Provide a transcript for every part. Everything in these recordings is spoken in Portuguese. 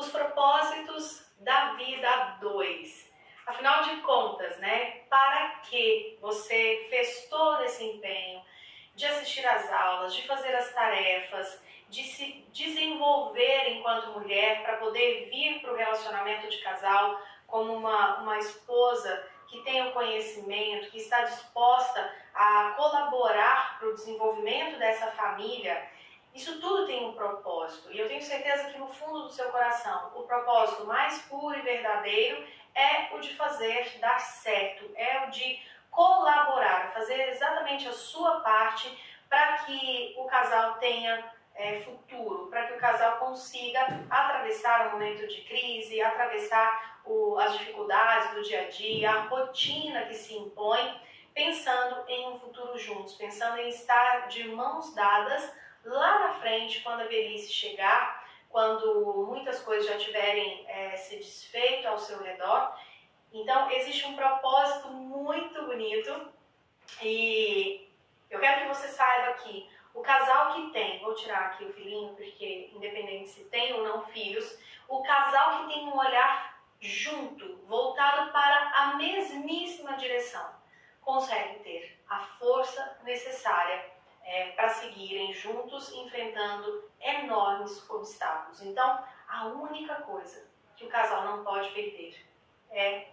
os propósitos da vida a dois. Afinal de contas, né? Para que você fez todo esse empenho de assistir às aulas, de fazer as tarefas, de se desenvolver enquanto mulher para poder vir para o relacionamento de casal como uma esposa que tem o conhecimento, que está disposta a colaborar para o desenvolvimento dessa família. Isso tudo tem um propósito, e eu tenho certeza que no fundo do seu coração, o propósito mais puro e verdadeiro é o de fazer dar certo, é o de colaborar, fazer exatamente a sua parte para que o casal tenha futuro, para que o casal consiga atravessar o momento de crise, atravessar as dificuldades do dia a dia, a rotina que se impõe, pensando em um futuro juntos, pensando em estar de mãos dadas lá na frente, quando a velhice chegar, quando muitas coisas já tiverem se desfeito ao seu redor. Então, existe um propósito muito bonito e eu quero que você saiba que o casal que tem, vou tirar aqui o filhinho, porque independente se tem ou não filhos, o casal que tem um olhar junto, voltado para a mesmíssima direção, consegue ter a força necessária para seguirem juntos, enfrentando enormes obstáculos. Então, a única coisa que o casal não pode perder é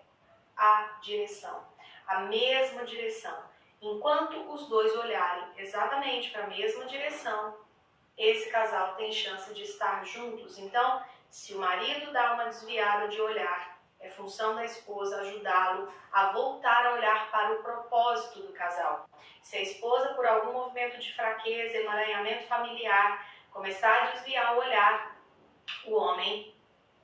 a direção, a mesma direção. Enquanto os dois olharem exatamente para a mesma direção, esse casal tem chance de estar juntos. Então, se o marido dá uma desviada de olhar, é função da esposa ajudá-lo a voltar a olhar para o propósito do casal. Se a esposa, por algum movimento de fraqueza, emaranhamento familiar, começar a desviar o olhar, o homem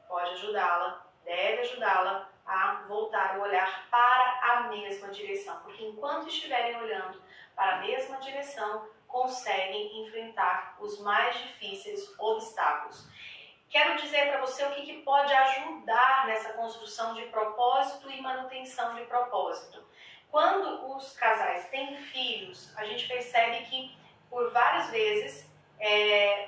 pode ajudá-la, deve ajudá-la a voltar o olhar para a mesma direção, porque enquanto estiverem olhando para a mesma direção, conseguem enfrentar os mais difíceis obstáculos. Quero dizer para você o que pode ajudar nessa construção de propósito e manutenção de propósito. Quando os casais têm filhos, a gente percebe que por várias vezes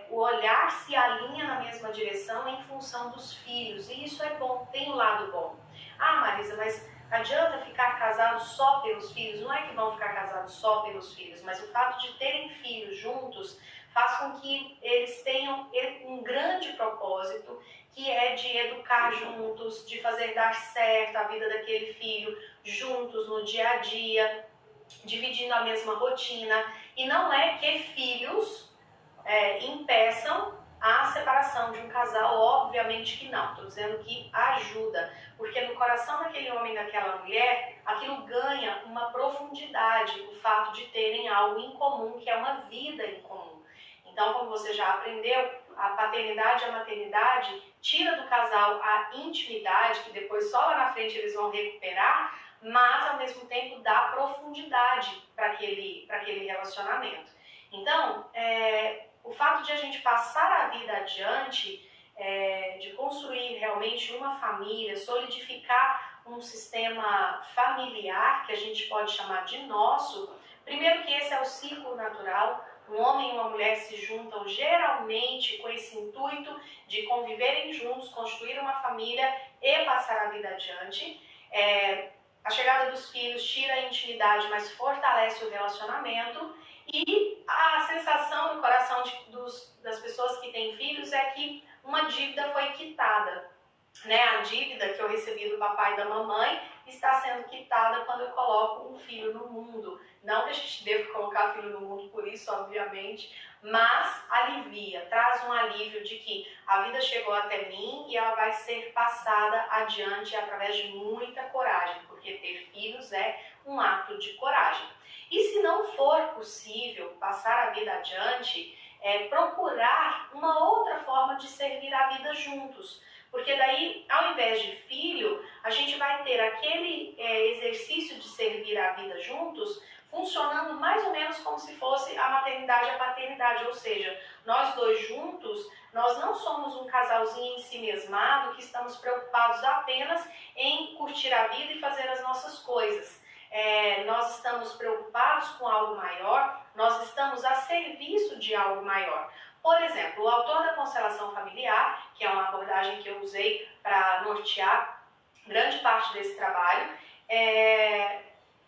o olhar se alinha na mesma direção em função dos filhos, e isso é bom, tem um lado bom. Ah, Marisa, mas adianta ficar casado só pelos filhos? Não é que vão ficar casados só pelos filhos, mas o fato de terem filhos juntos faz com que eles tenham um grande propósito, que é de educar juntos, de fazer dar certo a vida daquele filho juntos no dia a dia, dividindo a mesma rotina. E não é que filhos impeçam a separação de um casal, obviamente que não. Estou dizendo que ajuda, porque no coração daquele homem e daquela mulher, aquilo ganha uma profundidade, o fato de terem algo em comum, que é uma vida em comum. Então, como você já aprendeu, a paternidade e a maternidade tira do casal a intimidade, que depois só lá na frente eles vão recuperar, mas ao mesmo tempo dá profundidade para aquele relacionamento. Então, o fato de a gente passar a vida adiante, de construir realmente uma família, solidificar um sistema familiar, que a gente pode chamar de nosso, primeiro que esse é o ciclo natural. Um homem e uma mulher se juntam geralmente com esse intuito de conviverem juntos, construir uma família e passar a vida adiante. A chegada dos filhos tira a intimidade, mas fortalece o relacionamento. E a sensação no coração das pessoas que têm filhos é que uma dívida foi quitada. A dívida que eu recebi do papai e da mamãe está sendo quitada quando eu coloco um filho no mundo. Não que a gente deva colocar filho no mundo por isso, obviamente, mas alivia, traz um alívio de que a vida chegou até mim e ela vai ser passada adiante através de muita coragem, porque ter filhos é um ato de coragem. E se não for possível passar a vida adiante, procurar uma outra forma de servir a vida juntos. Porque daí, ao invés de filho, a gente vai ter aquele exercício de servir a vida juntos, funcionando mais ou menos como se fosse a maternidade e a paternidade. Ou seja, nós dois juntos, nós não somos um casalzinho em si mesmado que estamos preocupados apenas em curtir a vida e fazer as nossas coisas. Nós estamos preocupados com algo maior, nós estamos a serviço de algo maior. Por exemplo, o autor da constelação familiar, que é uma abordagem que eu usei para nortear grande parte desse trabalho,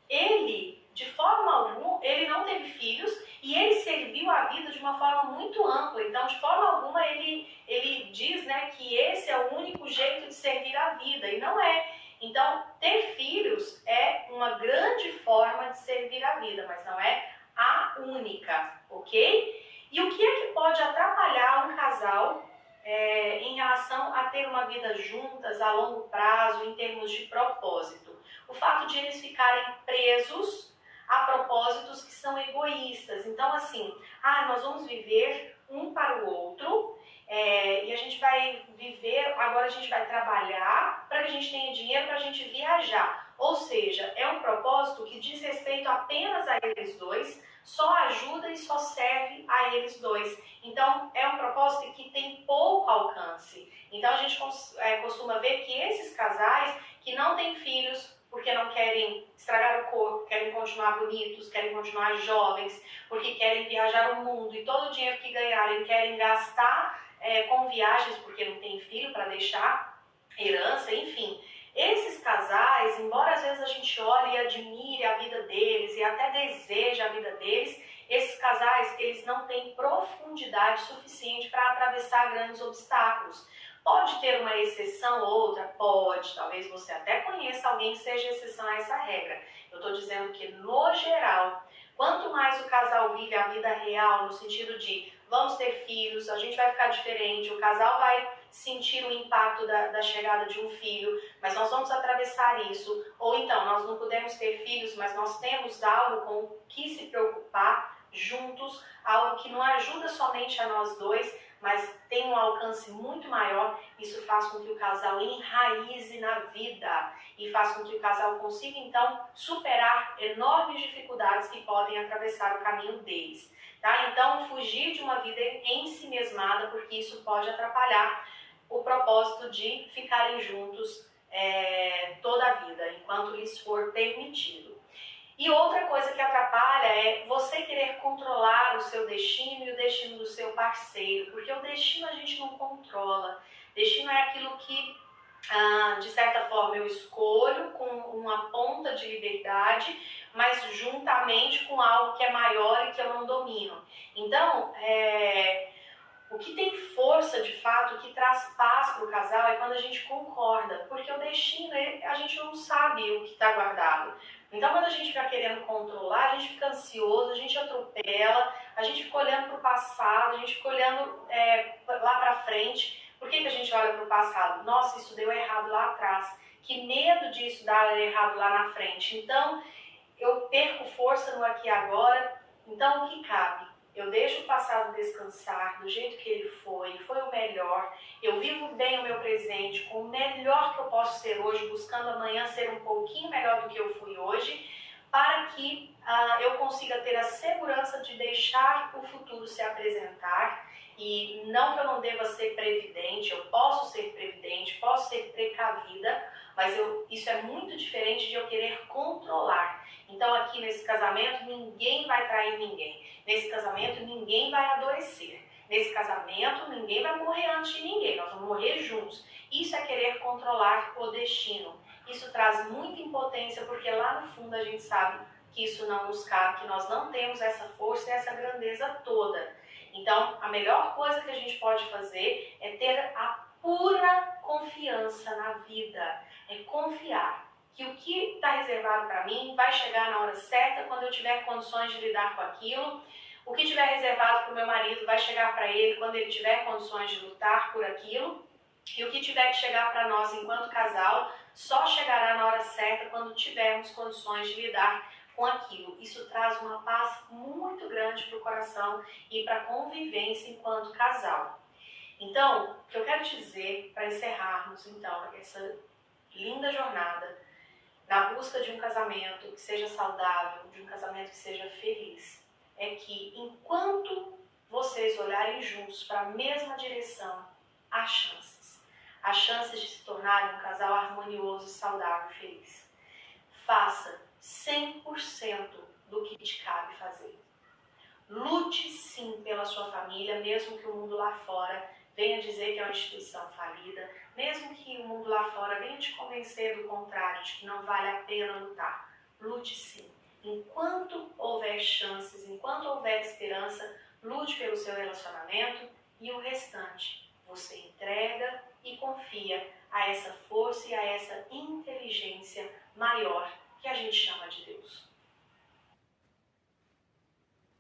ele, de forma alguma, ele não teve filhos e ele serviu a vida de uma forma muito ampla. Então, de forma alguma, ele diz, né, que esse é o único jeito de servir a vida, e não é. Então, ter filhos é uma grande forma de servir a vida, mas não é a única, ok? E o que é que pode atrapalhar um casal em relação a ter uma vida juntas a longo prazo, em termos de propósito? O fato de eles ficarem presos a propósitos que são egoístas. Então, assim, nós vamos viver um para o outro, e a gente vai viver, agora a gente vai trabalhar para que a gente tenha dinheiro para a gente viajar. Ou seja, é um propósito que diz respeito apenas a eles dois, só ajuda e só serve a eles dois. Então, é um propósito que tem pouco alcance. Então, a gente costuma ver que esses casais que não têm filhos, porque não querem estragar o corpo, querem continuar bonitos, querem continuar jovens, porque querem viajar o mundo e todo o dinheiro que ganharem querem gastar com viagens, porque não tem filho para deixar, herança, enfim. Esses casais, embora às vezes a gente olhe e admire a vida deles e até deseje a vida deles, esses casais, eles não têm profundidade suficiente para atravessar grandes obstáculos. Pode ter uma exceção ou outra? Pode. Talvez você até conheça alguém que seja exceção a essa regra. Eu estou dizendo que, no geral, quanto mais o casal vive a vida real, no sentido de vamos ter filhos, a gente vai ficar diferente, o casal vai sentir o impacto da chegada de um filho, mas nós vamos atravessar isso. Ou então, nós não podemos ter filhos, mas nós temos algo com o que se preocupar juntos, algo que não ajuda somente a nós dois, mas tem um alcance muito maior. Isso faz com que o casal enraize na vida e faz com que o casal consiga, então, superar enormes dificuldades que podem atravessar o caminho deles. Tá? Então, fugir de uma vida ensimesmada, porque isso pode atrapalhar o propósito de ficarem juntos toda a vida, enquanto lhes for permitido. E outra coisa que atrapalha é você querer controlar o seu destino e o destino do seu parceiro, porque o destino a gente não controla. Destino é aquilo que, de certa forma, eu escolho com uma ponta de liberdade, mas juntamente com algo que é maior e que eu não domino. Então, o que tem força, de fato, o que traz paz para o casal é quando a gente concorda, porque o destino, a gente não sabe o que está guardado. Então, quando a gente fica querendo controlar, a gente fica ansioso, a gente atropela, a gente fica olhando para o passado, a gente fica olhando lá para frente. Por que a gente olha para o passado? Nossa, isso deu errado lá atrás. Que medo disso dar errado lá na frente. Então, eu perco força no aqui e agora. Então, o que cabe? Eu deixo o passado descansar do jeito que ele foi o melhor. Eu vivo bem o meu presente com o melhor que eu posso ser hoje, buscando amanhã ser um pouquinho melhor do que eu fui hoje, para que eu consiga ter a segurança de deixar o futuro se apresentar. E não que eu não deva ser previdente, eu posso ser previdente, posso ser precavida, mas isso é muito diferente de eu querer controlar. Então aqui nesse casamento ninguém vai trair ninguém. Nesse casamento ninguém vai adoecer. Nesse casamento ninguém vai morrer antes de ninguém. Nós vamos morrer juntos. Isso é querer controlar o destino. Isso traz muita impotência, porque lá no fundo a gente sabe que isso não nos cabe, que nós não temos essa força e essa grandeza toda. Então, a melhor coisa que a gente pode fazer é ter a pura confiança na vida. É confiar que o que está reservado para mim vai chegar na hora certa, quando eu tiver condições de lidar com aquilo. O que tiver reservado para o meu marido vai chegar para ele quando ele tiver condições de lutar por aquilo. E o que tiver que chegar para nós enquanto casal só chegará na hora certa quando tivermos condições de lidar com aquilo. Isso traz uma paz muito grande para o coração e para a convivência enquanto casal. Então, o que eu quero dizer para encerrarmos então essa linda jornada na busca de um casamento que seja saudável, de um casamento que seja feliz, é que enquanto vocês olharem juntos para a mesma direção, há chances. Há chances de se tornarem um casal harmonioso, saudável e feliz. Faça 100% do que te cabe fazer. Lute sim pela sua família, mesmo que o mundo lá fora venha dizer que é uma instituição falida, mesmo que o mundo lá fora venha te convencer do contrário, de que não vale a pena lutar. Lute sim. Enquanto houver chances, enquanto houver esperança, lute pelo seu relacionamento e o restante você entrega e confia a essa força e a essa inteligência maior que a gente chama de Deus.